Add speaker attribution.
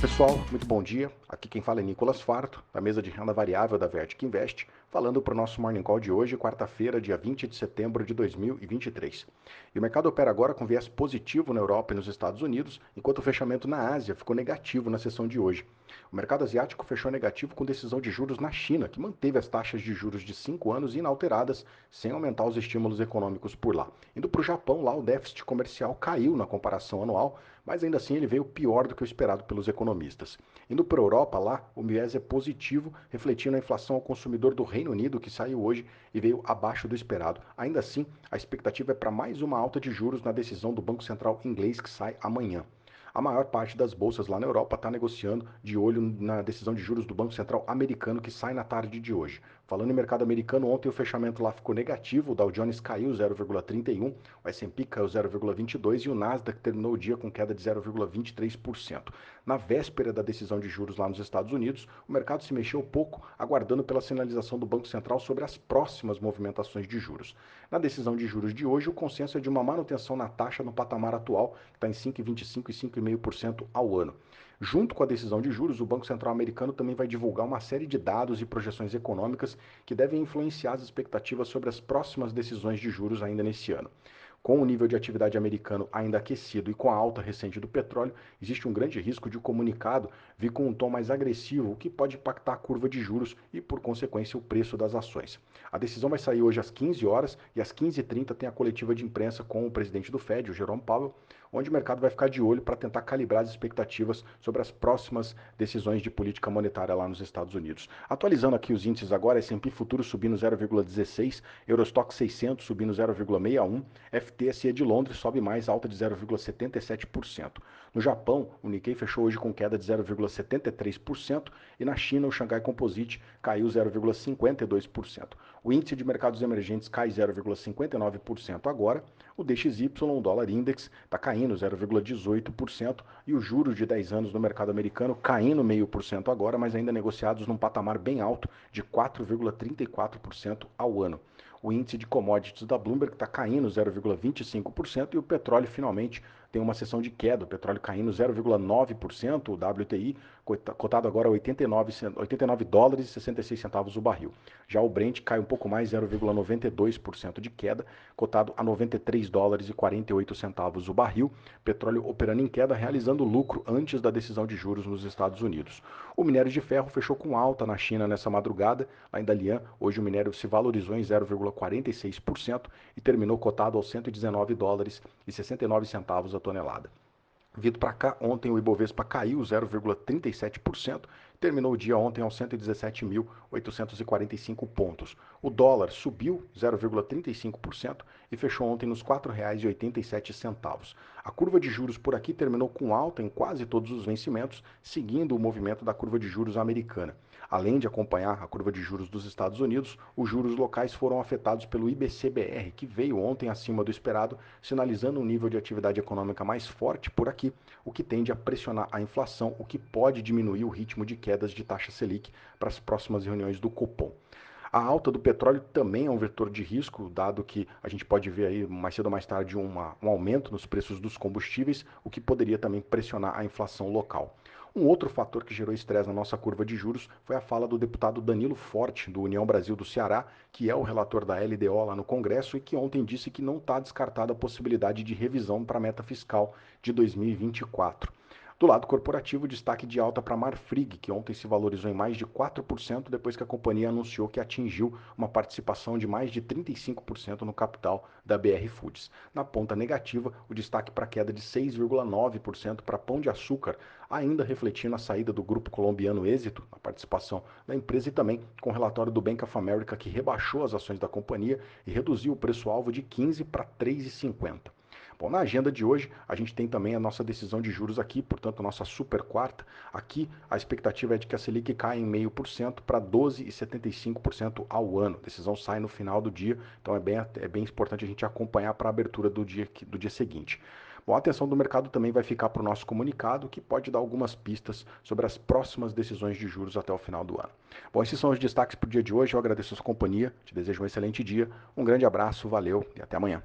Speaker 1: Pessoal, muito bom dia. Aqui quem fala é Nicolas Farto, da mesa de renda variável da Vertic Invest, falando para o nosso Morning Call de hoje, quarta-feira, dia 20 de setembro de 2023. E o mercado opera agora com viés positivo na Europa e nos Estados Unidos, enquanto o fechamento na Ásia ficou negativo na sessão de hoje. O mercado asiático fechou negativo com decisão de juros na China, que manteve as taxas de juros de 5 anos inalteradas, sem aumentar os estímulos econômicos por lá. Indo para o Japão, lá o déficit comercial caiu na comparação anual, mas ainda assim ele veio pior do que o esperado pelos economistas. Indo para a Europa, lá o viés é positivo, refletindo a inflação ao consumidor do Reino Unido, que saiu hoje e veio abaixo do esperado. Ainda assim, a expectativa é para mais uma alta de juros na decisão do Banco Central inglês, que sai amanhã. A maior parte das bolsas lá na Europa está negociando de olho na decisão de juros do Banco Central americano, que sai na tarde de hoje. Falando em mercado americano, ontem o fechamento lá ficou negativo, o Dow Jones caiu 0,31, o S&P caiu 0,22 e o Nasdaq terminou o dia com queda de 0,23%. Na véspera da decisão de juros lá nos Estados Unidos, o mercado se mexeu pouco, aguardando pela sinalização do Banco Central sobre as próximas movimentações de juros. Na decisão de juros de hoje, o consenso é de uma manutenção na taxa no patamar atual, que está em 5,25% e 5,5% ao ano. Junto com a decisão de juros, o Banco Central americano também vai divulgar uma série de dados e projeções econômicas que devem influenciar as expectativas sobre as próximas decisões de juros ainda neste ano. Com o nível de atividade americano ainda aquecido e com a alta recente do petróleo, existe um grande risco de o comunicado vir com um tom mais agressivo, o que pode impactar a curva de juros e, por consequência, o preço das ações. A decisão vai sair hoje às 15 horas e às 15h30 tem a coletiva de imprensa com o presidente do Fed, o Jerome Powell, onde o mercado vai ficar de olho para tentar calibrar as expectativas sobre as próximas decisões de política monetária lá nos Estados Unidos. Atualizando aqui os índices agora, S&P Futuro subindo 0,16, Eurostock 600 subindo 0,61, FTSE de Londres sobe mais, alta de 0,77%. No Japão, o Nikkei fechou hoje com queda de 0,73% e na China o Xangai Composite caiu 0,52%. O índice de mercados emergentes cai 0,59% agora, o DXY, o dólar index, está caindo 0,18% e os juros de 10 anos no mercado americano caindo 0,5% agora, mas ainda negociados num patamar bem alto de 4,34% ao ano. O índice de commodities da Bloomberg está caindo 0,25% e o petróleo finalmente tem uma sessão de queda, o petróleo caindo 0,9%, o WTI cotado agora a 89 dólares e 66 centavos o barril. Já o Brent cai um pouco mais, 0,92% de queda, cotado a 93 dólares e 48 centavos o barril. Petróleo operando em queda, realizando lucro antes da decisão de juros nos Estados Unidos. O minério de ferro fechou com alta na China nessa madrugada, lá em Dalian. Hoje o minério se valorizou em 0,46% e terminou cotado aos 119 dólares e 69 centavos a tonelada. Vindo para cá, ontem o Ibovespa caiu 0,37%, terminou o dia ontem aos 117.845 pontos. O dólar subiu 0,35% e fechou ontem nos R$ 4,87. A curva de juros por aqui terminou com alta em quase todos os vencimentos, seguindo o movimento da curva de juros americana. Além de acompanhar a curva de juros dos Estados Unidos, os juros locais foram afetados pelo IBC-BR, que veio ontem acima do esperado, sinalizando um nível de atividade econômica mais forte por aqui, o que tende a pressionar a inflação, o que pode diminuir o ritmo de quedas de taxa Selic para as próximas reuniões do Copom. A alta do petróleo também é um vetor de risco, dado que a gente pode ver aí mais cedo ou mais tarde um aumento nos preços dos combustíveis, o que poderia também pressionar a inflação local. Um outro fator que gerou estresse na nossa curva de juros foi a fala do deputado Danilo Forte, do União Brasil do Ceará, que é o relator da LDO lá no Congresso e que ontem disse que não está descartada a possibilidade de revisão para a meta fiscal de 2024. Do lado corporativo, destaque de alta para a Marfrig, que ontem se valorizou em mais de 4% depois que a companhia anunciou que atingiu uma participação de mais de 35% no capital da BR Foods. Na ponta negativa, o destaque para a queda de 6,9% para Pão de Açúcar, ainda refletindo a saída do grupo colombiano Êxito, a participação da empresa, e também com o relatório do Bank of America, que rebaixou as ações da companhia e reduziu o preço-alvo de 15 para 3,50. Bom, na agenda de hoje, a gente tem também a nossa decisão de juros aqui, portanto, a nossa super quarta. Aqui, a expectativa é de que a Selic caia em 0,5% para 12,75% ao ano. A decisão sai no final do dia, então é bem importante a gente acompanhar para a abertura do dia seguinte. Bom, a atenção do mercado também vai ficar para o nosso comunicado, que pode dar algumas pistas sobre as próximas decisões de juros até o final do ano. Bom, esses são os destaques para o dia de hoje. Eu agradeço a sua companhia, te desejo um excelente dia, um grande abraço, valeu e até amanhã.